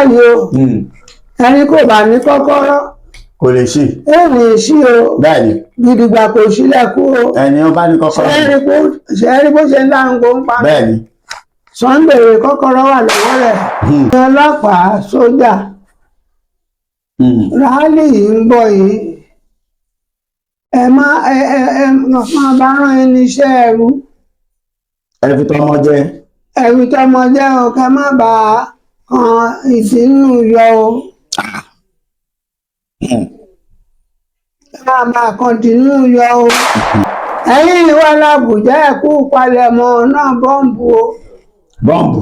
báyìí o ẹni kò bá ní kọ́kọ́rọ́ kò lè ṣí. ó lè ṣí o. bẹ́ẹ̀ni. gidigba kò sílẹ̀kùn o. ẹni ó bá ní kọ́kọ́rọ́. ṣe é rí bó ṣe ń dáhùn kó ń pa. bẹ́ẹ̀ni. Sunday kọ́kọ́rọ́ wà lọ́wọ́ rẹ̀. ọlọ́pàá sójà rálì yìí ń bọ̀ yìí ẹ máa bá rán ẹni iṣẹ́ ẹrú. ẹ fi tọmọ jẹ. ẹ fi tọmọ jẹ o kẹ má bàa kan ìdínú yọ o. ẹ má bàa kan ìdínú yọ o. ẹ̀yin ìwà làbújá ẹ kú palẹ̀mọ́ náà bọ́ǹbù o. bọ́ǹbù.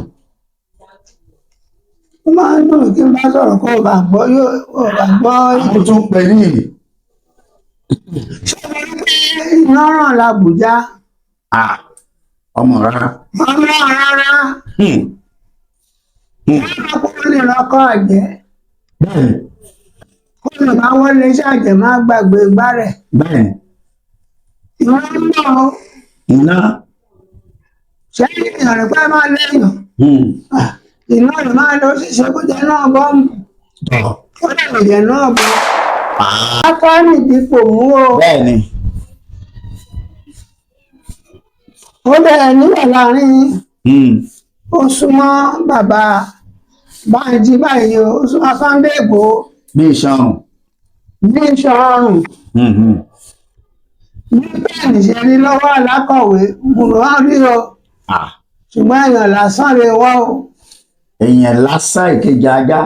ó máa ń dùn kí n bá sọ̀rọ̀ kó o bá gbọ́ yóò bá gbọ́. àwọn tún pè ní ìlú. iná ràn làbújá. ọmọ rárá. ọmọ rárá. kó lè rọkọ àjẹ́. bẹ́ẹ̀ni. kó lè bá wọlé iṣẹ́ àjẹ́ má gbàgbé igbá rẹ̀. bẹ́ẹ̀ni. iná ń bọ̀ o. iná. ṣé èèyàn rẹ̀ pẹ́ máa léèyàn. iná rẹ̀ máa lọ ṣiṣẹ́ kó jẹ́ náà bọ́ǹbù. ó lè jẹ́ náà bọ́. akọ́ni dípò mú o. bẹ́ẹ̀ni. ó bẹ̀rẹ̀ níwà láàrin ó súnmọ́ bàbá Bánjí báyìí ó súnmọ́ Sunday Igboho. bí ìṣọrùn. bí ìṣọrùn. bí bẹ́ẹ̀ nìṣẹ́ rí lọ́wọ́ alákọ̀wé gbùrọ̀ rí o. ṣùgbọ́n èèyàn lásán lè wọ́ o. èèyàn lásán ìkejì ajá.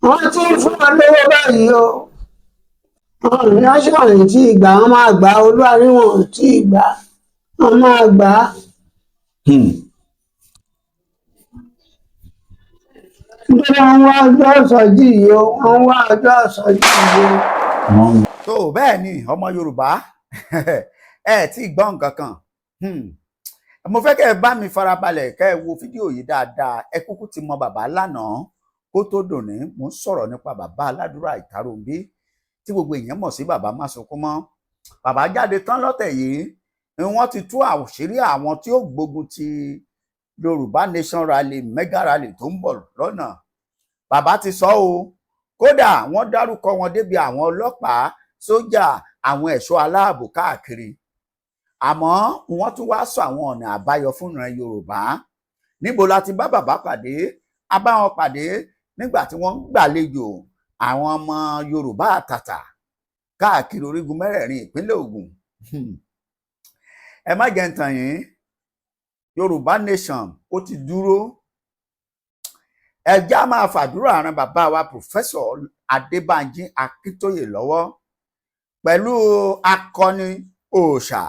wọ́n ti ń fún wọn lówó báyìí o. national tí ìgbà wọn máa gbà olúwarí wọn tí ìgbà wọn máa gbà á. nítorí wọn wá ọjọ́ ìsọjí yìí o wọn wá ọjọ́ ìsọjí yìí o. tó bẹ́ẹ̀ ni ọmọ Yorùbá ẹ tí gbọ́ nǹkan kan mo fẹ́ kẹ́ ẹ bá mi farabalẹ̀ kẹ́ ẹ wo fídíò yìí dáadáa ẹ kúkú ti mọ bàbá lánàá kó tó dòní mo ń sọ̀rọ̀ nípa bàbá Aládùúrà Ìtàròǹbí tí gbogbo èèyàn mọ̀ sí bàbá Másunkúnmọ́. bàbá jáde tán lọ́tẹ̀ yìí ni wọ́n ti tú àṣírí àwọn tí ó gbógun ti Yorùbá Nation Rally mega rally tó ń bọ̀ lọ́nà. bàbá ti sọ o kódà wọ́n dárúkọ wọn débi àwọn ọlọ́pàá sójà àwọn ẹ̀ṣọ́ aláàbò káàkiri. àmọ́ wọ́n tún wá sọ àwọn ọ̀nà àbáyọ fún ìran Yorùbá. níbo la ti bá bàbá pàdé? a bá wọn pàdé nígbà tí wọ́n ń gbàlejò àwọn ọmọ Yorùbá àtàtà káàkiri orígun mẹ́rẹ̀ẹ̀rin ìpínlẹ̀ Ògùn. ẹ má jẹ́ ń tàn yín, Yorùbá Nation ó ti dúró. ẹjá máa fàdúrà ran bàbá wa Professor Adébánjí Akíntóyè lọ́wọ́ pẹ̀lú akọni òòṣà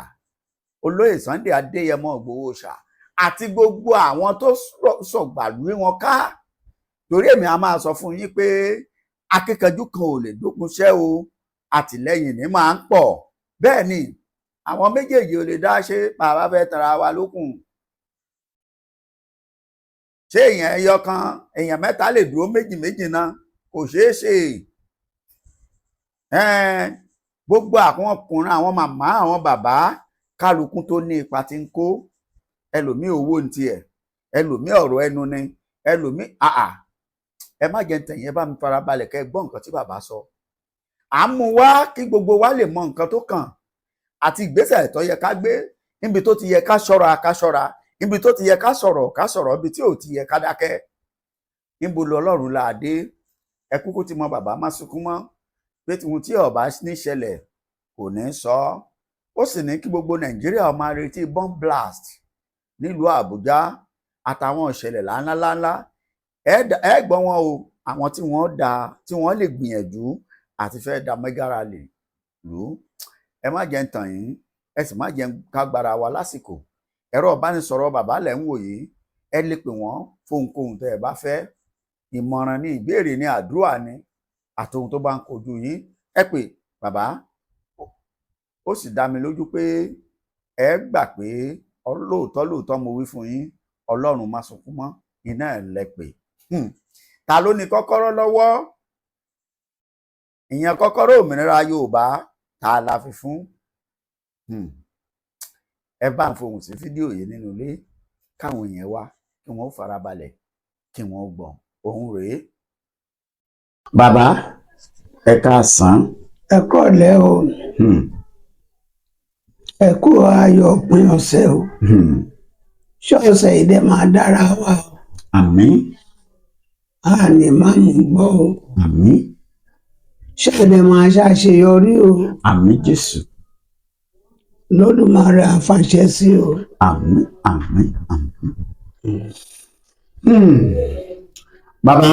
olóyè Sunday Adéyẹmọ Ìgbòho òòṣà àti gbogbo àwọn tó sọ̀gbàlú wọn ká. torí èmi a máa sọ fún yín pé akíkanjú kan ò lè dógunṣẹ́ o, àtìlẹ́yìn ní máa ń pọ̀. bẹ́ẹ̀ ni àwọn méjèèjì ò lè dá ṣe bàbá fẹ́ tara wa lókun. ṣé èèyàn ẹyọ kan èèyàn mẹ́ta lè dúró méjì méjì náà? kò ṣeé ṣe. gbogbo àwọn ọkùnrin àwọn màmá àwọn bàbá kálukú tó ní ipa tí ń kó. ẹlòmíì owó ní tiẹ̀, ẹlòmíì ọ̀rọ̀ ẹnu ni, ẹlòmíì ẹ má jẹ́ tẹ̀yìn ẹ bá mi farabalẹ̀ kẹ́ ẹ gbọ́ nǹkan tí bàbá sọ. à ń mú wá kí gbogbo wa lè mọ nǹkan tó kàn àti ìgbésẹ̀ tó yẹ ká gbé. níbi tó ti yẹ ká ṣọ́ra ká ṣọ́ra, níbi tó ti yẹ ká sọ̀rọ̀ ká sọ̀rọ̀, ibi tí ò ti yẹ ká dákẹ́. níbo lọlọ́run là á dé? ẹ kúkú ti mọ bàbá Másunkúnmọ́ pé tìhun tí ọba ní ṣẹlẹ̀ kò ní sọ. ó sì ní kí gbogbo Nàìjíríà máa retí bomb blast nílùú Àbújá àtàwọn ìṣẹ̀lẹ̀ láńláńlá. ẹ gbọ́ wọn o, àwọn tí wọ́n lè gbìyànjú àti fẹ́ da mega rally lù. ẹ má jẹ́ ń tàn yín, ẹ sì má jẹ́ ká gbára wa lásìkò. ẹ̀rọ ìbánisọ̀rọ̀ bàbá lẹ̀ ń wò yìí, ẹ lè pè wọ́n fóhunkóhun tẹ́ ẹ bá fẹ́. ìmọ̀ràn ni, ìbéèrè ni, àdúrà ni, àtohun tó bá ń kojú yín ẹ pè bàbá. ó sì dá mi lójú pé ẹ gbà pé lóòótọ́ mo wí fún yín, Ọlọ́run Másunkúnmọ́ iná ẹ̀ lẹ pè. ta ló ní kọ́kọ́rọ́ lọ́wọ́? ìyẹn kọ́kọ́rọ́ òmìnira Yorùbá ta la fi fún? ẹ bá ń fohùn sí fídíò yìí nínú ilé káwọn èèyàn wá kí wọ́n farabalẹ̀ kí wọ́n gbọ́. òun rèé. bàbá ẹ káàsán. ẹ kúrọ̀lẹ́ o. ẹ kú ayọ̀ òpin ọ̀sẹ̀ o. ṣọ́ọ̀ṣẹ̀ ìdẹ máa dára wa o. àmín. a ní má mú gbọ́ o. àmín. ṣẹ́ẹ̀dẹ̀ máa ṣàṣeyọrí o. àmín Jésù. lódùmarè àfàṣẹ sí o. àmín àmín àmín. bàbá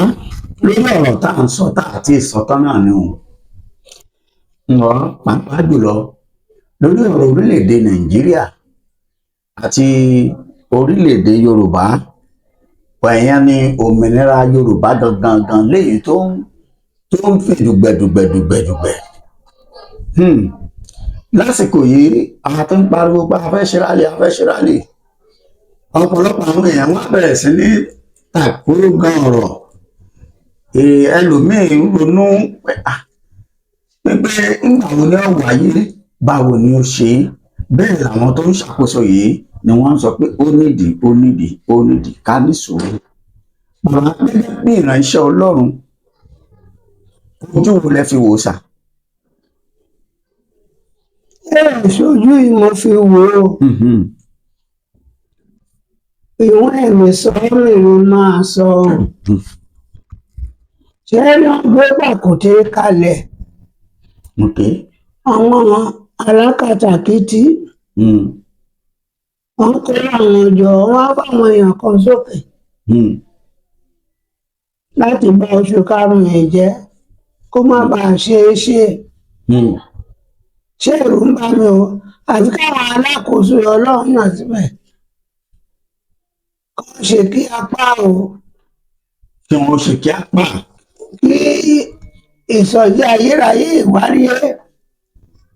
lórí ọ̀rọ̀ tá à ń sọ tá àti ìsọtán náà ni o ǹrọ̀ pàápàá jùlọ lórí ọ̀rọ̀ orílẹ̀-èdè Nàìjíríà àti orílẹ̀-èdè Yorùbá ẹ̀yàn ni òmìnira Yorùbá gangan léyìí tó ń fi dùgbẹ̀dùgbẹ̀dùgbẹ̀dùgbẹ̀ lásìkò yìí àwọn tó ń pariwo pé afẹ́ṣẹ́rálì ọ̀pọ̀lọpọ̀ àwọn èèyàn wá bẹ̀rẹ̀ sí ní tàkúrú gan ọ̀rọ̀ ẹlòmíì ń ronú pé nígbà wo ni ó wáyé báwo ni ó ṣe bẹ́ẹ̀ làwọn tó ń ṣàkóso yìí ni wọ́n ń sọ pé ó nídìí ká ní sùúrù. bàbá gẹ́gẹ́ bí ìránṣẹ́ Ọlọ́run ojú wo lẹ fi wò sà? ṣojú yìí mo fi wò ó. ìwọ̀n ẹ̀mí sọ́ọ́rọ̀ ló máa sọ ṣé wọ́n gbé pàkúté kalẹ̀ àwọn alákatakítí wọ́n kó àwọn jọ wọ́n á fáwọn èèyàn kan sókè láti bà oṣù karùn-ún yẹn jẹ́ kó má bàa ṣe é ṣe ẹ̀rù ń bà mí o àti káwọn alákòóso Ọlọ́run yàn síbẹ̀ kò ṣe kí apá o. kí wọ́n ṣe kí apá. kí ìsọjí ayérayé ìwáríyé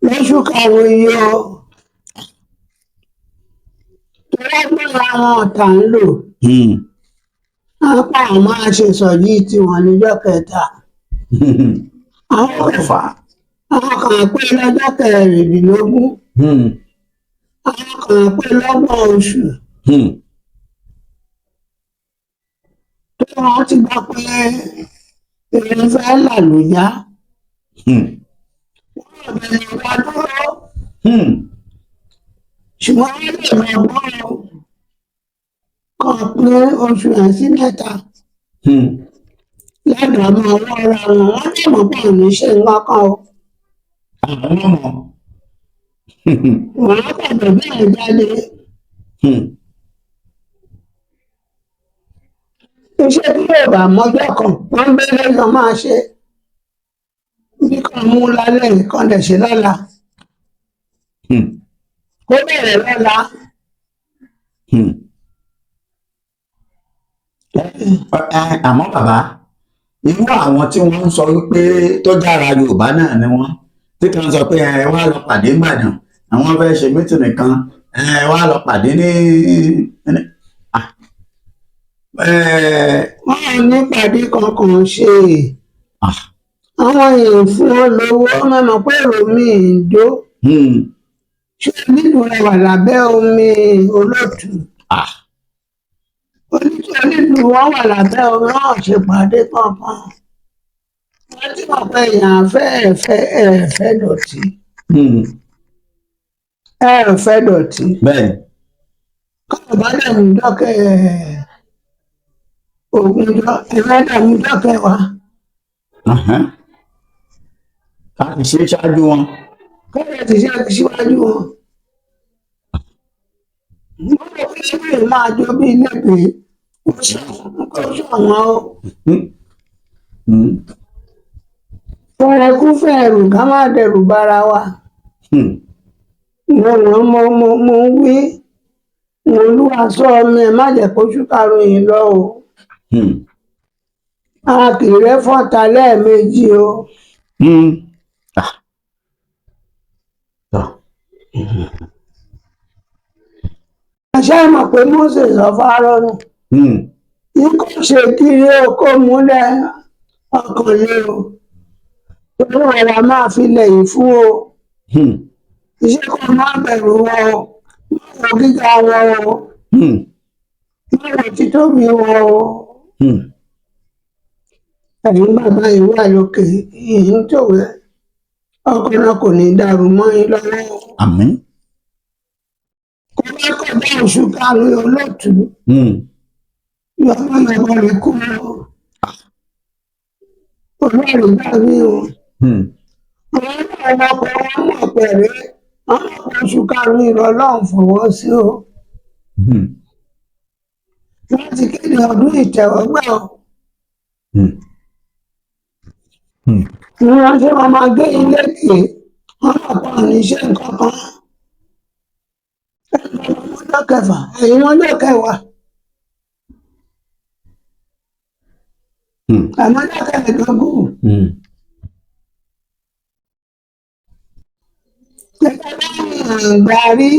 lóṣù karùn-ún yìí o. tó lágbára àwọn ọ̀tá ń lò. apá àwọn máa ṣe ìsọjí tiwọn níjọ́ kẹta. àwọn kan pé lọ́jọ́ kẹrìndínlógún. àwọn kan pé lọ́gbọ̀n oṣù. tó wọ́n ti gbọ́ pé èèyàn fẹ́ làlùyá. wọ́n bẹ̀rẹ̀ wá dúró. ṣùgbọ́n wọ́n lè máa gbọ́ kan pé oṣù yẹn sí mẹ́ta. lẹ́dàá máa wọ́ra wọn wọ́n lè mọ̀ pé òní ṣe nǹkan kan o. wọ́n á pàdé bẹ́ẹ̀ jáde. iṣẹ́ tí yóò bá mọ́jọ́ kan wọ́n bẹ̀rẹ̀ lọ máa ṣe bí kan mú lálẹ́ kan lè ṣe lọ́la kó bẹ̀rẹ̀ lọ́la. àmọ́ bàbá irú àwọn tí wọ́n ń sọ wípé tó jára Yorùbá náà ni wọ́n tí kan sọ pé ẹ wá lọ pàdé Ìbàdàn àwọn fẹ́ ṣe mítìnì kan ẹ wá lọ pàdé ní wọ́n ní pàdé kankan ṣe àwọn èèyàn fún wọn lówó mẹ́mọ̀ pé èrò mi ń dó ṣé nínú rẹ̀ wà lábẹ́ omi olóòtú onílù wọn wà lábẹ́ omi wọn ṣe pàdé kankan wọ́n ti mọ̀ pé èèyàn ẹ̀fẹ́ dọ̀tí ẹ̀fẹ́ dọ̀tí kọ́ọ̀ bá dẹ̀ mú dọ́kẹ́ Ògúnjọ́ ẹ̀mẹ́dàmújọ́ kẹwàá. ká ti ṣe ṣáájú wọn. kẹ́rẹ́ ti ṣe síwájú wọn. wọ́n lọ fi ṣe máa jọ bí lẹ́gbẹ̀ẹ́ kó ṣọ̀wọ́n o. fọ̀rẹ́kú fẹ̀rù ká má dẹrù bara wa. mo wí mo lù aṣọ mi ẹ̀ má jẹ́ kó ṣúkàrò yìí lọ o. a kì í rẹ́fọ̀ta lẹ́ẹ̀mejì o. àṣà ìmọ̀ pé Mósè sọ fáráò ikú ṣe kiri oko múlẹ̀ ọkàn lé o torí ọ̀rọ̀ máa fi lẹ̀yìn fún o iṣẹ́ kan má bẹ̀rù wọn o má wọ gíga wọn o má wọ títóbi wọn o ẹ̀yin bàbá yìí wà lókè yìí ń tòwé ọkọ náà kò ní dàrú mọ́ yín lọ́wọ́. àmín. kó bá kọjá oṣù karùn-ún olóòtú yọmọ yọmọ rẹ kú olóòrùn bá mi o. àwọn ọkọ wọn mọ̀ pẹ̀lẹ́ àwọn ọkọ oṣù karùn-ún ìrọ̀lọ́run fọwọ́ sí o. láti kéde ọdún ìtẹ̀wọ́gbà o. ní wọ́n ṣe wọn máa gbé ilé kè wọ́n mọ̀ pọ̀ níṣẹ́ nǹkan kan. ọjọ́ kẹfà ẹ̀yin ọjọ́ kẹwàá. àmọ́ ọjọ́ kẹẹ̀ẹ́dógún. gẹ́gẹ́ bí ìgbà rí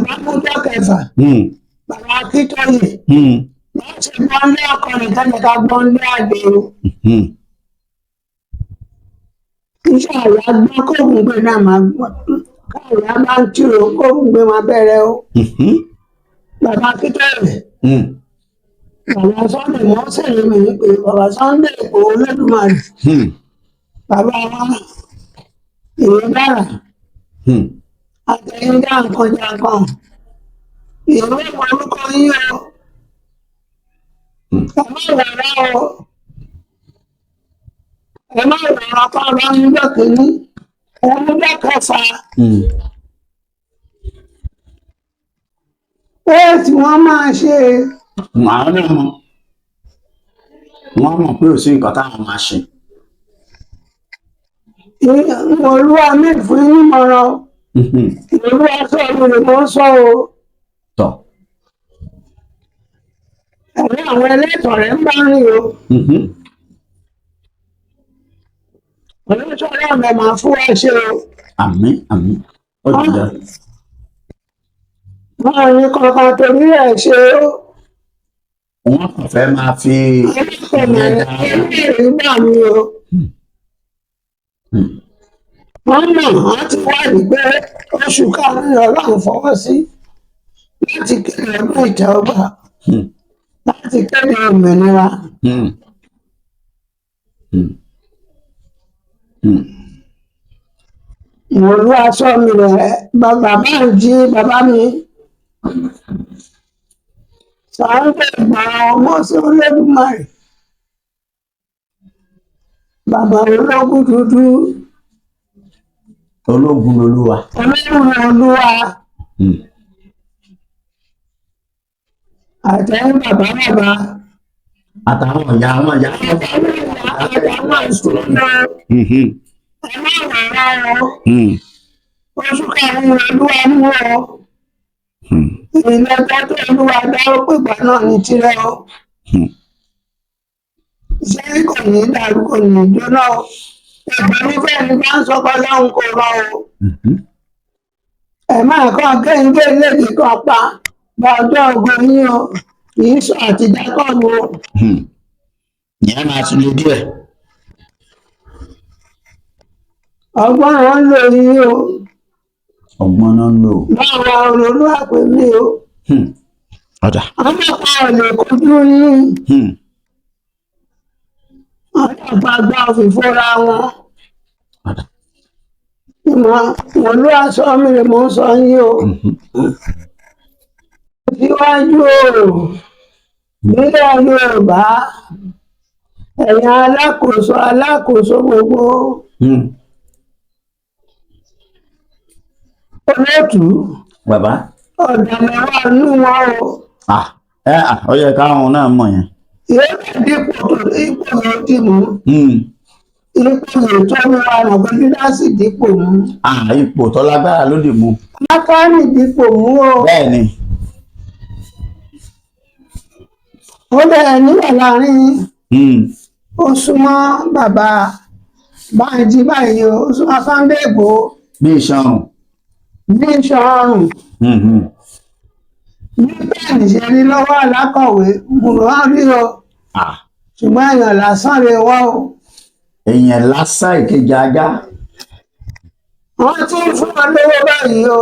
bàbá mú ọjọ́ kẹfà bàbá Akíntóyè wọ́n ti gbọ́n lé ọkọ rẹ̀ tẹ́lẹ̀ ká gbọ́n lé àgbèrò. iṣẹ́ àyà gbọ́ kóògùn gbé náà máa gbọ́ káàyà bá ń tìrò kóògùn gbé máa bẹ̀rẹ̀ o. bàbá Akíntóyè bàbá Sunday mọ́ sẹ́yìn mi pé bàbá Sunday kò Olódùmarè bàbá wa ìwé dára àtẹ̀yìn jàǹkan jàǹkan ìwé orúkọ yín o ẹ má rárá o ẹ má rárá pa bá ń jọ kìíní ẹ ń jọ kẹfà. ó tí wọ́n máa ṣe. àwọn náà wọ́n mọ̀ pé ò sí nǹkan táwọn máa ṣe. Olúwa mi fún yín mọ̀ràn Olúwa sọ mi lè mọ́ sọ o. tọ́. ẹ̀rí àwọn ẹlẹ́tọ̀ rẹ̀ ń bá rìn o. olóṣèlú ọ̀nà máa fún wa ṣe o. àmín àmín ó ti dá. wọ́n ní kankan torí ẹ̀ ṣe o. wọ́n kàn fẹ́ máa fi ẹlẹ́tọ̀ rẹ̀ gbà mí o. wọ́n mọ̀ wọ́n ti wá nígbẹ́ oṣù karùn-ún Ọlọ́run fọwọ́ sí láti kéde ọdún ìtẹ́wọ́gbà láti kéde òmìnira. ìwòlú aṣọ mi rẹ̀ bàbá ń jí bàbá mi Sunday gba ọmọ sí Olódùmarè bàbá ológun dúdú. ológun lolúwa. ológun lolúwa. àtẹ̀yìn bàbá àtàwọn ìyá wọn ìyá àtàwọn ìṣòro ẹ má rárá o. oṣù karùn-ún Olúwa mú ọ. ìlẹ́jọ́ tó Olúwa dáwọ́ pèpà náà ní tirẹ̀ o. iṣẹ́ kò ní dàrú kò ní jóná o. ìgbàlúfẹ́ ni bá ń sọkọ lọ́hùn kò rọ o. ẹ máa kọ́ kéńké lédè kan pa bá ọjọ́ ogun yín o kì í sọ àtijọ́ kọ́ ni o. ìyá máa tún lè díẹ̀. ọgbọ́n náà ń lò yín o. ọgbọ́n náà ń lò. báwa olólù àpè mí o. ọ̀dà. ọlọ́pàá ò lè kojú yín. ọlọ́pàá gbá òfìfọ́ra wọn. ọ̀dà. ìwọ̀n ló aṣọ mi lè mọ́ sọ yín o. síwájú o nílẹ̀ Yorùbá ẹ̀yin alákòóso gbogbo. olóòtú. bàbá. ọ̀dàlẹ̀ wà nínú wọn o. ó yẹ káwọn náà mọ̀ yẹn. yóò dípò ipò yóò dì mú. ipò yóò tó ní wa nàgbọ́n dídá sí dípò mú. ipò tó lágbára ló dì mú. lákàánì dípò mú o. bẹ́ẹ̀ ni. ó bẹ̀rẹ̀ níwà láàrin ó súnmọ́ bàbá Bánjí báyìí ó súnmọ́ Sunday Igboho. bí ìṣọrùn. bí ìṣọrùn. ní bẹ́ẹ̀ nìṣẹ́ rí lọ́wọ́ alákọ̀wé mo rán rí o. ṣùgbọ́n èèyàn lásán lè wá o. èèyàn lásán ìkejì ajá. wọ́n ti ń fún ọ lówó báyìí o.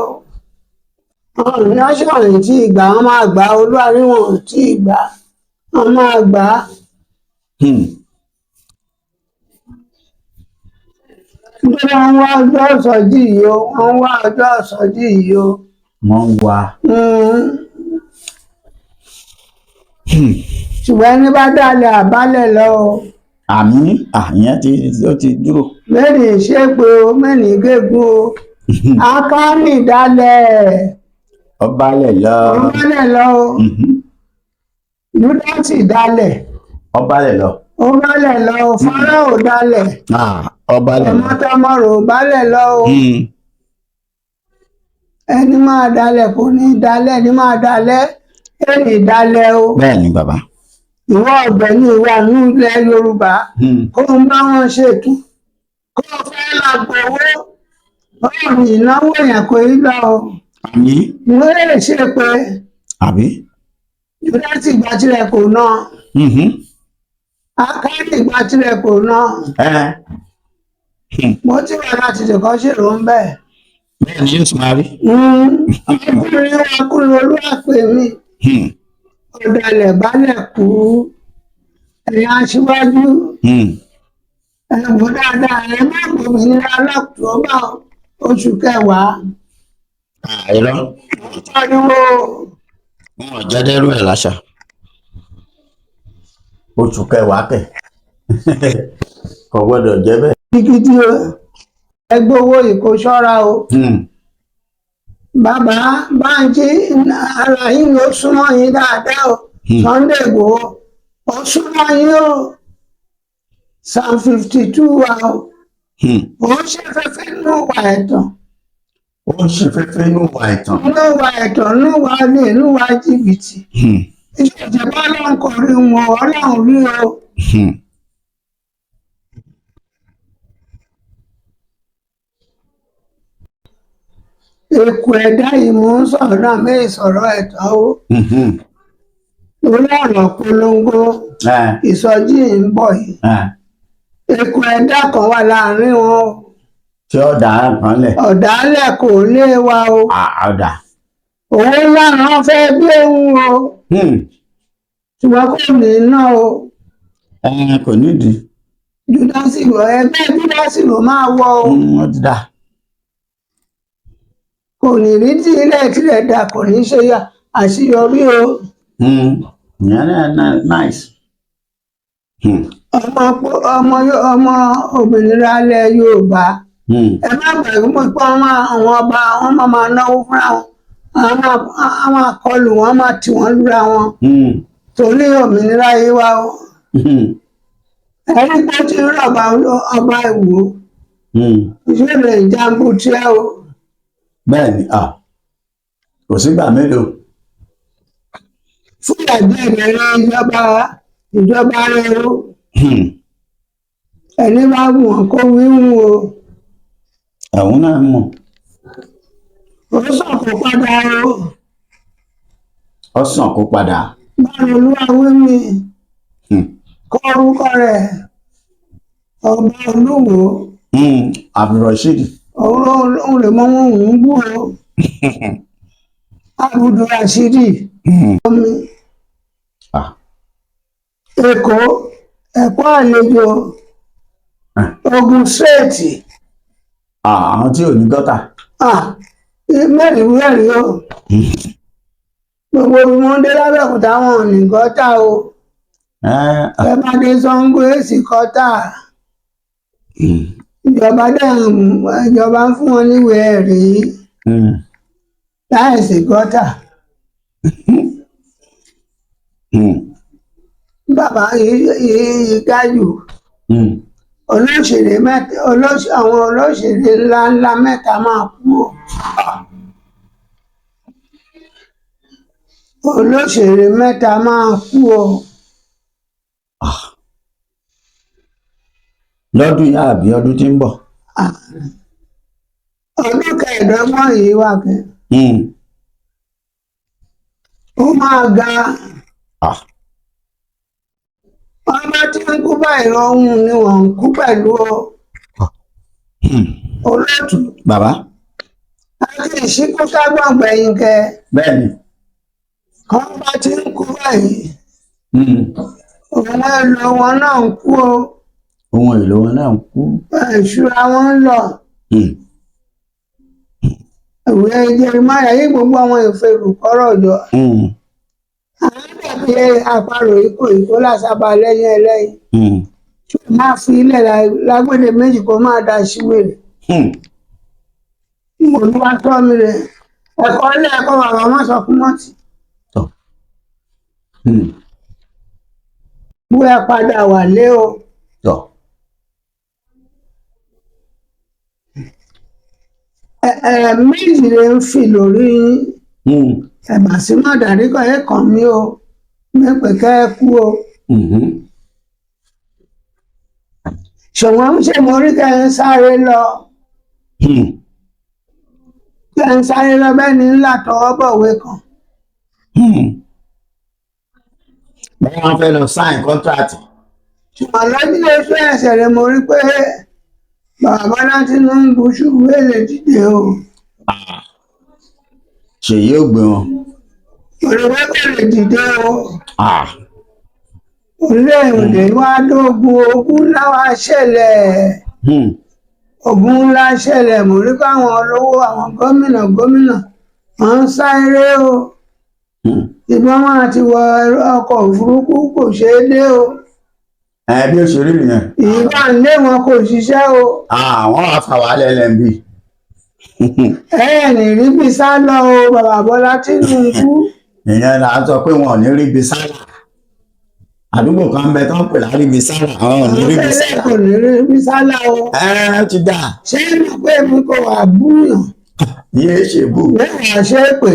national tí ìgbà wọn máa gbà Olúwarí wọn tí ìgbà wọn máa gbà Nítorí wọ́n wá ọjọ́ ìsọjí yìí o, wọ́n wá ọjọ́ ìsọjí yìí o. wọ́n ń wá. Ṣùgbọ́n ẹni bá dalẹ̀ àbálẹ̀ lọ o. àmì àyẹn ó ti dúró. Mẹ́rin ṣépè o, mẹ́rin gégùn o. Akáni dalẹ̀. ọbalẹ̀ lọ. Ọbalẹ̀ lọ o. Júdásì dalẹ̀. ọbalẹ̀ lọ. Ọbalẹ̀ lọ o. Fáráò dalẹ̀. ọbalẹ̀ lọ. Ọmọtọmọrò balẹ̀ lọ o. Ẹni máa dalẹ̀ kò ní dalẹ̀, ẹni máa dalẹ̀ ẹni dalẹ̀ o. bẹ́ẹ̀ ni bàbá. Ìwọ ọ̀gbẹ́ ní ìwà ní ilẹ̀ Yorùbá kó ń bá wọn ṣètò kó o fẹ́ la gbowó ọ̀rùn ìnáwó èèyàn kò í lọ o. àmì. Wọ́n lè ṣe pé àbí. Júdásì gba tirẹ̀ kò ná. Ákáánì gba tirẹ̀ kò ná. Mo ti wà láti ṣèkọ́ ṣèrò ń bẹ̀. bẹ́ẹ̀ ni yóò tún máa rí. Ọkùnrin wa kúrò olúwàpè mi. Ọ̀dàlẹ̀ balẹ̀ kú ẹ̀yà aṣíwájú ẹ̀wọ̀n dáadáa ẹ̀ má gbòmìnira lọ́kùnrin oṣù kẹwàá. irọ́. Pariwo. wọn ò jẹ́ dẹ́rù ẹ̀ láṣà. oṣù kẹwàá kẹ̀ kò gbọ́dọ̀ jẹ́ bẹ́ẹ̀. Gidigidi o ẹgbẹ́ owó ìkó ṣọ́ra o. Bàbá Bánjí ara yín ló súnmọ́ yín dáadáa o. Sunday Igboho ó súnmọ́ yín o. Psalm 52 wa o. Ó ń ṣe fẹ́fẹ́ nínú ìwà ẹ̀tàn. ó ń ṣe fẹ́fẹ́ nínú ìwà ẹ̀tàn. Nínú ìwà ẹ̀tàn, nínú ìwà olè, nínú ìwà jìbìtì. Ìṣèjọba Ọlọ́run kò rí wọn, Ọlọ́run rí o. Èkó ẹ̀dá yìí mò ń sọ̀rọ̀ náà mí sọ̀rọ̀ ẹ̀tàn o. Lórí ọ̀rọ̀ polongo ìsọjí ń bọ̀ yìí. Èkó ẹ̀dá kan wà láàrin wọn o. tí ọ̀dà kan lẹ̀. Ọ̀dàlẹ̀ kò lé wa o. ọ̀dà. Owó ńlá wọn fẹ́ gbé ń o. Ṣùgbọ́n kò ní ná o. kò nídìí. Júdásì ẹgbẹ́ Júdásì ló máa wọ o. wọ́n ti dà. Kò ní rí tí ilé tirẹ̀ dà, kò ní ṣe àṣeyọrí o. ìyẹn náà nice. Ọmọ òmìnira ilẹ̀ Yorùbá. Ẹ má gbàgbé pé àwọn ọba wọn máa náwó fúnra wọn. Àwọn máa kọlù wọn, máa tì wọ́n lura wọn. Torí òmìnira yìí wá o. Ẹ̀rí pé ó ti rí ọba Ìwó. Ìṣẹ̀lẹ̀ ìjàmbù tiẹ̀ o. bẹ́ẹ̀ ni kò sígbà mélòó. Fúyà díẹ̀ bẹ̀rẹ̀ ìjọba rẹ̀ o. Ẹni bá wù wọ́n kó wíwú o. ẹ̀hún náà mọ̀. Ó sàn kó padà o. ó sàn kó padà. Báwo Olúwa wí mi? Kọ orúkọ rẹ̀ ọba Olúwo. Abdulrasheed. Òun lè mọ wọn òun bú o. Abdulrasheed. Èkó ẹ̀kọ́ àlejò Ogun State. àwọn tí ò ní gọ́tà. mẹ́rin o. Gbogbo bí wọ́n dé lábẹ́òkúta wọn ò ní gọ́tà o. Ẹ bá dé Ṣàngó èsì kọ́tà. Ìjọba ń fún wọn níwèé ẹ̀rí láìsí gọ́tà. Bàbá yìí gájù. Àwọn olóṣèré ńláńlá mẹ́ta máa kú o. Olóṣèré mẹ́ta máa kú o. lọ́dún yá àbí ọdún tí ń bọ̀. Ọdún kẹẹ̀ẹ́dọ́gbọ̀n yìí wà kẹ́. Ó máa ga. Ọba tí ń kú báyìí ọ̀hún ni wọ́n ń kú pẹ̀lú o. Olóòtú. Bàbá. A kì í ṣíkú ságbọ̀n gbẹ̀yìn kẹ. Bẹ́ẹ̀ni. Ọba tí ń kú báyìí. Òun èlò wọn náà ń kú o. Ohun èlò wọn náà ń kú. Ìṣúra wọn ń lọ. Ìwé Jeremáyà yí gbogbo àwọn ìfèrú kọ́rọ̀ jọ. Àwọn dàbí àparò ìkó làsábà lẹ́yìn ẹlẹ́yìn. Máa fi ilẹ̀ lágbèdè méjì kó máa da síwèrè. Olúwa tọ́ mi rẹ̀. Ẹ̀kọ́ ilé ẹ̀kọ́ bàbá má sọ fún mọ́tì. Bú ẹ padà wà lé o. Méjì lè ń fi lórí ẹ̀bà sí mọ̀dàrí kan ẹ̀kan mi o. Mẹ́pẹ̀ kẹ́ ẹ kú o. Ṣùgbọ́n ṣe mo rí kẹ́ ń sáré lọ. Kẹ́ ń sáré lọ bẹ́ẹ̀ ni ńlá tọwọ́ bọ̀wé kan. Bẹ́ẹ̀ wọ́n fẹ́ lọ sign contract. Ṣùgbọ́n lọ́jọ́ oṣù ẹ̀sẹ̀ rẹ̀ mo rí pé bàbá Bọ́lá Tinubu ṣubú èlé dìde o. Ṣèyí ò gbé wọn. Yorùbá bẹ̀rẹ̀ dìde o. Orílẹ̀-èdè wa dógun ogun ńlá wa ṣẹlẹ̀. Ogun ńlá ṣẹlẹ̀ mo rí káwọn olówó àwọn gómìnà wọ́n ń sáré o. Ìbọn wọn àti wọ ọkọ̀ òfurufú kò ṣeé dé o. Bí ó ṣe rí nìyẹn. Ìbá ń lé wọn kò ṣiṣẹ́ o. Àwọn àfàwálẹ̀ lẹ́m̀bì. Ní ríbi sá lọ o bàbá Bọ́lá Tinubu. Ìyẹn là ń sọ pé wọn ò ní ríbi sálà. Àdúgbò kan bẹ tó ń pè láríbi sálà. Àwọn ò ní ríbi sálà. Kò ní ríbi sálà o. Ó ti dà. Ṣé mo pé mi kò wà búyàn? Yéé ṣe bù. Mẹ́wàá ṣe é pè.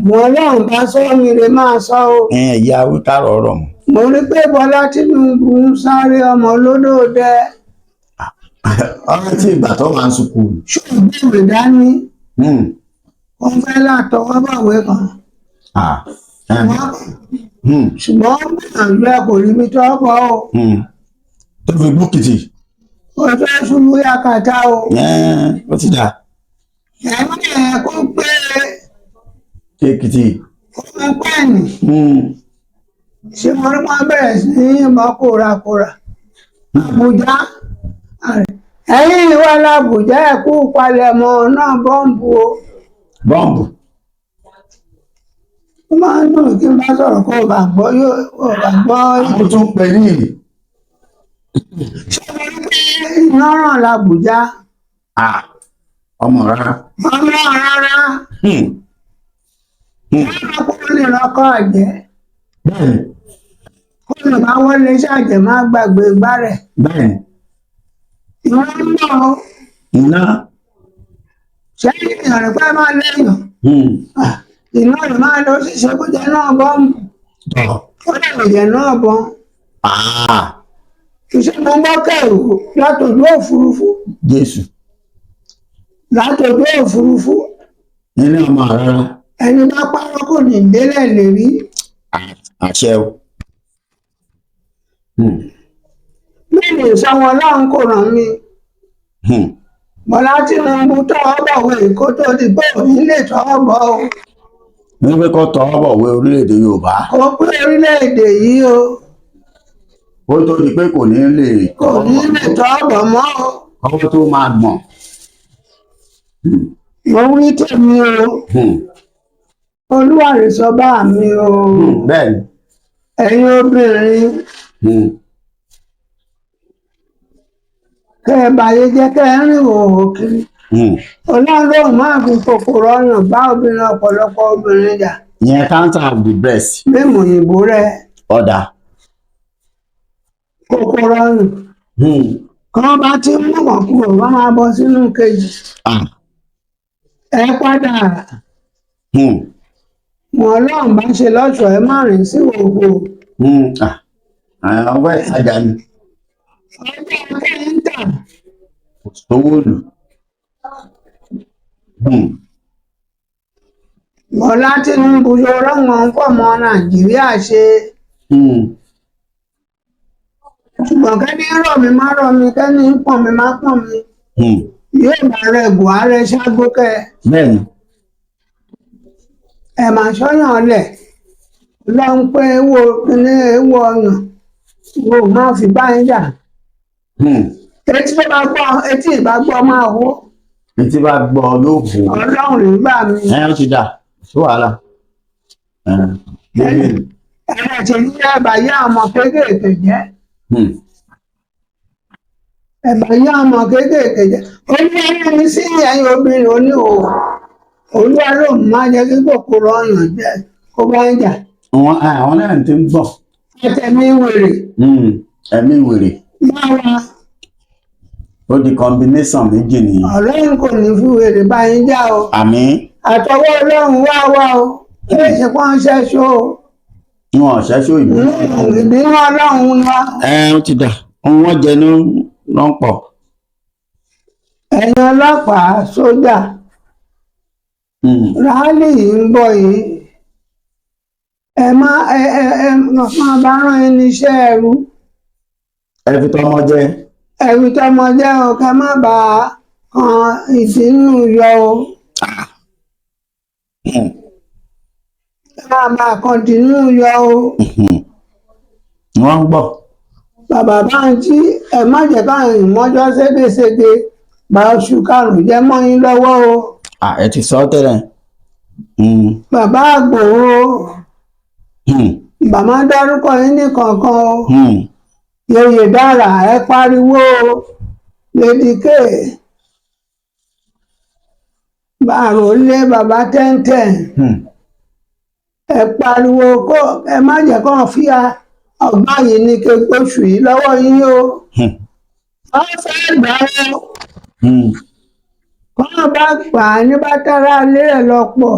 Mo Ọlọ́run bá sọ mi lè máa sọ o. Ìyá wíkà rọrọ̀ mọ́. Mo rí pé Bọ́lá Tinubu ń sáré ọmọ olódòdẹ. Ọ̀rọ̀ tí ìgbà tó wà ń sùkúù. Ṣùgbọ́n ìwé dání. Wọ́n fẹ́ látọwọ́ bọ̀wé kan. Ṣùgbọ́n gbìyànjú ẹ kò rí mi tọ́ bọ́ o. Tó fi búkìtì. Ó fẹ́ ṣubú yakata o. Ó ti dà. Ẹ̀mí kó pé. Èkìtì. Kó pẹ́ nì. Ṣé mo rí wọn bẹ̀rẹ̀ sí ní ìmọ̀ kórakóra. Àbújá. Ẹ̀yin ìwà l'Àbújá ẹ̀kú palẹ̀mọ́ náà bọ́ǹbù o. Bọ́ǹbù. Ó máa ń dùn kí n bá sọ̀rọ̀ kó o bá gbọ́ Àwọn tó ń pè ní ìlú. Ṣé mo rí pé iná ràn l'Àbújá? Ọmọ rárá. Ọmọ rárá. Wọ́n kó lè lọ́kọ́ àjẹ́. Bẹ́ẹ̀ni. Kó lè bá wọlé ṣàjẹ́ má gbàgbé gbá rẹ̀. Bẹ́ẹ̀ni. Ìwọ́n ń bọ̀ o. Iná. Ṣé ìrìn pẹ́ máa lẹ́yìn? Iná rẹ̀ máa lọ sí ìṣẹ́kújẹ náà bọ́ǹbù. Ó lè jẹ náà bọ́n. Iṣẹ́ mo gbọ́ kẹ̀rù látòjú òfurufú. Jésù. Látòjú òfurufú. Nínú ọmọ rárá. Ẹni bá parọ́ kò ní délẹ̀ lè rí. Àṣẹ o. Mẹ́rin ìsanwó ọlọ́run kò ràn mí. Bọ́lá Tinubu tọwọ́ bọ̀wé kó tó di pé òní lè tọwọ́ bọ̀ o. Ní pé kó tọwọ́ bọ̀wé orílẹ̀-èdè Yorùbá. Kò pé orílẹ̀-èdè yìí o. Ó tó di pé kò ní lè. Kò ní lè tọwọ́ bọ̀ mọ́ o. Ọwọ́ tó máa gbọ̀n. Mo wí tèmi o. Olúwarè sọ bá mi o. Bẹ́ẹ̀ni. Ẹ̀yin obìnrin. Kẹ́ ẹ báyé jẹ́ kẹ́ ẹ rìn òhò kiri. Ọlọ́run máa fi kòkòrò ọyàn bá obìnrin ọ̀pọ̀lọpọ̀ obìnrin jà. Ìyẹn counter of the breast. Mímú òyìnbó rẹ̀. Ọ̀dà. Kòkòrò ọyàn. Kán bá ti mú wọn kúrò wọ́n máa bọ́ sínú kejì. Ẹ padà. Wọn Ọlọ́run bá ṣe lọ́ṣọ̀ọ́ ẹ má rìn sí òhò. Ọwọ́ ìtajà ni. Ọjọ́ kẹ́ńtà. Kò sówó lù. Bọ́lá Tinubu yóò rọ́mọ fọ́mọ Nàìjíríà ṣe. Ṣùgbọ́n kẹ́ni rọ̀ mí má rọ̀ mí, kẹ́ni pọ̀n mi má pọ̀n mi. Yóò bá rẹ̀ Buhari ṣàgbókẹ́. Bẹ́ẹ̀ni. Ẹ máa ṣọ́yàn lẹ̀. Lọ ń pé ewo kíní ewo ọyàn. mo máa fi bá yín jà. Etí tó bá gbọ́, etí ìbá gbọ́ máa wó. Etí bá gbọ́ yóò bò. Ọlọ́run nígbà mi. Ó ti dà sí wàhálà. Ẹ̀rọ ti ní ẹ̀bà yá ọmọ kéékèèké jẹ́. Ẹ̀bà yá ọmọ kéékèèké jẹ́. Olúwa ní sí ẹ̀yin obìnrin oníhòòhò. Olúwa ló máa jẹ́ kí kòkòrò ọyàn jẹ́ kó bá ń jà. Àwọn náà ti ń gbọ́. Ẹ̀tẹ̀mí wèrè. Ẹ̀mí wèrè. Máa wá. Ó di combination méjì nìyẹn. Ọlọ́run kò ní fi wèrè bá yín jà o. Àmín. Àtọwọ́ Ọlọ́run wá wá o. Kí lè ṣe kó ń ṣẹ́ṣó o. Wọn ò ṣẹ́ṣó ìbínú. Ìbínú Ọlọ́run wá. Ó ti dà. Wọ́n jẹ ní pọ̀. Ẹ̀yin ọlọ́pàá sójà. Rálì yìí ń bọ̀ yìí. Ẹ máa bá rán ẹni iṣẹ́ ẹrú. Ẹ fi tọmọ jẹ. Ẹ̀rù tọmọ jẹ́ o, ká má bà kan ìdínú yọ o. Ká má bà kan ìdínú yọ o. Wọ́n ń gbọ́. Bàbá Bánjí ẹ má jẹ́ káwọn ìmọ́jọ́ ségesège bá oṣù karùn-ún jẹ́ mọ́ yín lọ́wọ́ o. Ẹ ti sọ tẹ́lẹ̀. Bàbá Àgbòho bàmá dárúkọ yín ní kankan o. Yèyè dára ẹ pariwo Lady K. Bàrò lé bàbá tẹ́ntẹ́n. Ẹ pariwo kó ẹ má jẹ́ kó fi ọgbà yìí ní kégbóṣù yìí lọ́wọ́ yín o. Wọ́n fẹ́ gbà ó. Kọ́nà bá gbà á ní bá tára lé ẹ̀ lọ́pọ̀.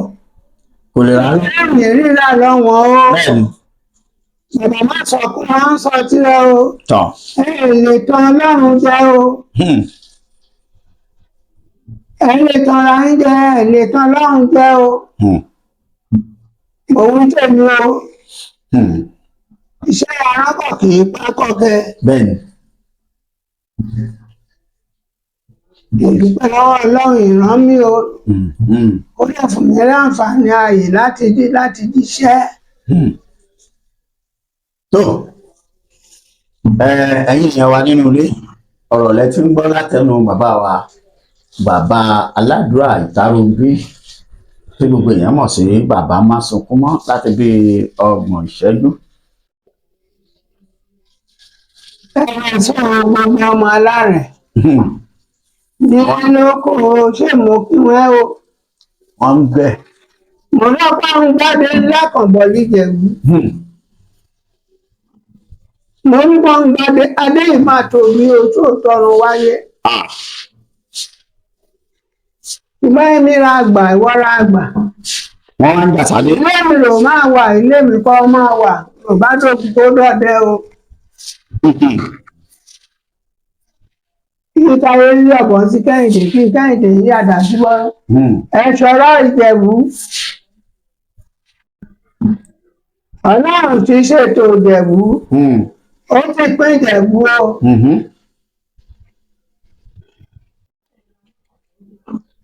Kò lè rà á. Ẹ̀yìn rírà lọ́wọ́n o. Bẹ́ẹ̀ni. Bàbá má sọ kó máa ń sọ tirẹ̀ o. Tọ̀. Ẹ lè tan Ọlọ́run jẹ o. Ẹ lè tan ara yín jẹ, ẹ lè tan Ọlọ́run jẹ o. Òun tèmi o. Iṣẹ́ arákọ̀ kì í pákọ̀ kẹ. Bẹ́ẹ̀ni. Mo dúpẹ́ lọ́wọ́ Ọlọ́run ìran mi o. Ó lè fún mi láǹfààní ààyè láti jíṣẹ́. Tó ẹ̀yin yẹn wà nínú ilé ọ̀rọ̀ lẹ ti ń gbọ́ látẹnu bàbá wa bàbá aládùúrà Ìtàròbí tí gbogbo èèyàn mọ̀ sí bàbá má sunkún mọ́ láti bí 30 ìṣẹ́jú. Ẹ sọ̀rọ̀ gbogbo ọmọ alárẹ̀ ní lóko ṣé mo kí wọ́n o. Wọ́n ń bẹ̀. Mo lọ́pàá ń gbádé lákànbọ̀ níjẹ̀bú. Mo ń gbọ́n gbádé adé ìmá tòbí ojú òtọrun wáyé. Ìgbà èmi ra àgbà ìwọ́ra àgbà. Wọ́n máa ń gbà sáré. Ilé mi ló máa wà, ilé mi kọ́ máa wà, Yorùbá tó dọ̀dẹ o. Kí táyé rí ọ̀bọ̀n sí Kẹ́hìndé kí Kẹ́hìndé yí àdájú bọ́. Ẹ ṣọ́rọ́ Ìjẹ̀bú. Ọlọ́run ti ṣètò Ìjẹ̀bú. Ó ti pín Ìjẹ̀bú o.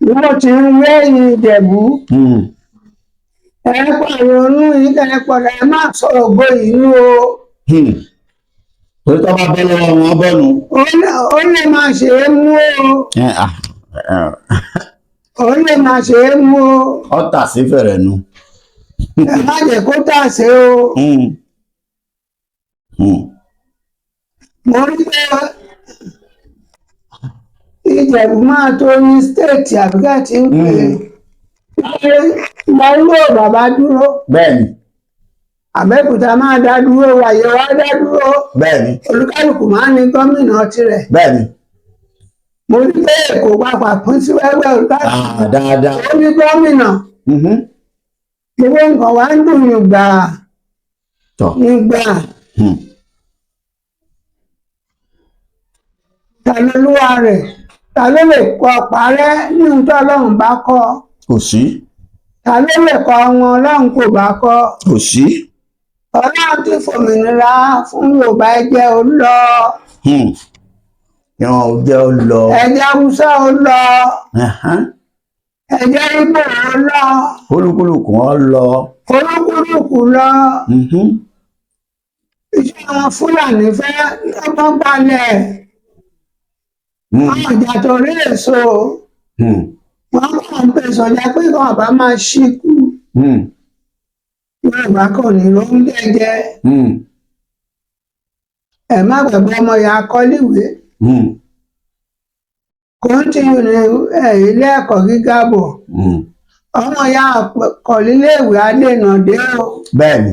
Wọ́n ti ń wéyìn Ìjẹ̀bú. Ẹ pààrọ̀ onú yìí kẹ́ ẹ pọ̀dà ẹ má sọ ògbó ìlú o. Torí tó bá bẹ́ lọ́wọ́ wọn bọ́nu. Ó lè máa ṣe é mú o. Ó lè máa ṣe é mú o. Ọ̀tà sí fẹ̀rẹ̀ nu. Ẹ má jẹ́ kó tàsé o. Mo rí pé Ìjẹ̀bú máa tó ní stéètì àbíkẹ́ tí ń pè é. Ìgbàlúwò bàbá dúró. Bẹ́ẹ̀ni. Àbẹ́òkúta máa dá dúró, Wàyó wá dá dúró. Bẹ́ẹ̀ni. Olúkálùkù máa ní gómìnà tirẹ̀. Bẹ́ẹ̀ni. Mo rí pé Èkó papà pín sí wẹ́wẹ́ olúkálùkù. Dáadáa. Ó ní gómìnà. Gbogbo nǹkan wá ń dùn yùngbà. Yùngbà. Ta ló lúwa rẹ̀? Ta ló lè kọ parẹ́ ní ohun tí Ọlọ́run bá kọ? Kò sí. Ta ló lè kọ wọn Ọlọ́run kò bá kọ? Kò sí. Ọlọ́run ti fòmìnira fún Yorùbá ẹjẹ́ ó lọ. Ìwọ̀n ò jẹ́ ó lọ. Ẹjẹ́ Haúsá ó lọ. Ẹjẹ́ Ìgbò ó lọ. Olúkúlùkù wọn lọ. Olúkúlùkù lọ. iṣẹ́ àwọn Fúlàní fẹ́ lọ́gbọ́n gbalẹ̀. Àwọn ìjà tó rí èso. Wọ́n kàn ń pè sọ̀jà pé kí wọ́n bá máa ṣíkú. Yorùbá kò ní ló ń jẹjẹ. Ẹ má gbàgbọ́ ọmọ ìyá akọ́léwé. Kọ́ńtínú ní ilé ẹ̀kọ́ gíga bọ̀. Ọmọ ìyá akọ́léwé adènà dé o. Bẹ́ẹ̀ni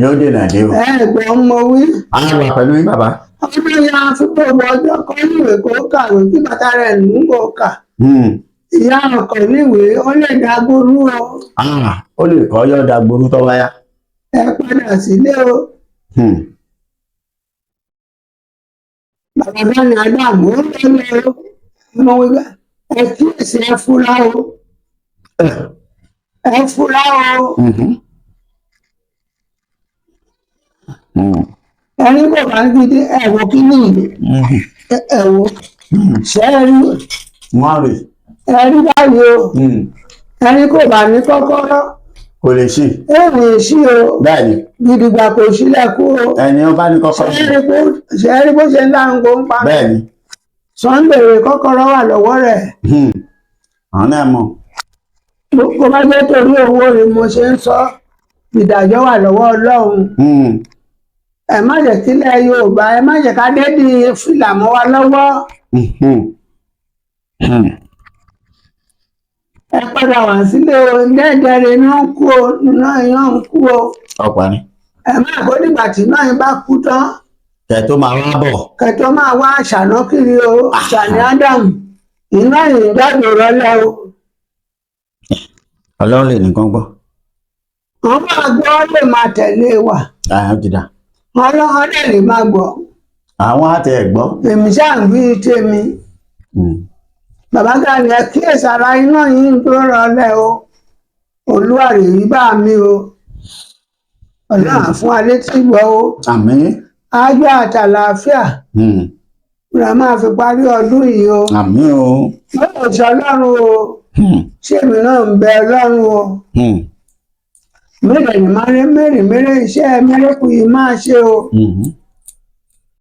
yóò dènà dé o. Ẹ̀gbọ́n mo wí. A wà pẹ̀lú yín bàbá. Ọmọ ìyá fúnpọ̀ ọjọ́ kọ́léwé kó kàwé kí bàtà rẹ̀ nù kó kà. Ìyá akọ́léwé ó lè dàgbòrú o. Ó lè kọ́ yọ́ dàgbòrú tó wáyá. Ẹ padà sílé o. Bàbá Gani Adams ó lọ́lẹ̀ o. Mo wí bá ẹ kíyèsí ẹ fura o. Ẹ fura o. Ẹni kò bá ń gidi ẹ̀wọ̀ kíní ẹ̀wọ̀ ṣẹ́ẹ̀rí wọ́n rè ẹ̀rí báyìí o. Ẹni kò bá ní kọ́kọ́rọ́ kò lè ṣí. èèwọ̀ èṣí o. Bẹ́ẹ̀ni. Gidigba kò sílẹ̀kùn o. Ẹni ó bá ní kọ́kọ́rọ́. Ṣẹ́ẹ̀rí bó ṣe ń dáhùn kó ń pa. Bẹ́ẹ̀ni. Sunday kọ́kọ́rọ́ wà lọ́wọ́ rẹ̀. Àwọn náà mọ̀. Kó bá jẹ́ torí owó rẹ̀ mo ṣe ń sọ ìdájọ́ wà lọ́wọ́ Ọlọ́run. Ẹ má jẹ́ kílẹ̀ Yorùbá ẹ má jẹ́ ká dédì fìlà mọ́ wa lọ́wọ́. Ẹ padà wá sílé o dẹ́ẹ̀dẹ́rẹ́ iná ń kú o iná ń kú o. Ọ̀pá ni. Ẹ má kó dìgbà tí iná yín bá kú tán. Kẹ̀ tó máa wá bọ̀. Kẹ̀ tó máa wá ṣàná kiri o Gani Adams iná yìí jáde rọlẹ́ o. Ọlọ́run lè nìkan gbọ́. Wọ́n máa gbọ́ lè máa tẹ̀lé wa. Àwọn ti dà. Ọlọ́run dẹ̀ lè máa gbọ́. Àwọn àti ẹ̀ gbọ́. Èmi ṣáà ń bí tèmi. Bàbá Gani ẹ kíyèsí ara iná yìí ń tó rọlẹ́ o. Olúwa rè yí bá mi o. Ọlọ́run fún wa létí gbọ́ o. Àmín. Ájọ́ àtàlàáfíà. Ra máa fi parí ọdún yìí o. Àmín o. Lọ́wọ́ sọ Ọlọ́run o. Ṣé èmi náà ń bẹ Ọlọ́run o. Mẹ́rẹ̀ ní mẹ́rẹ̀ iṣẹ́ mẹ́rẹ̀kù yìí máa ṣe o.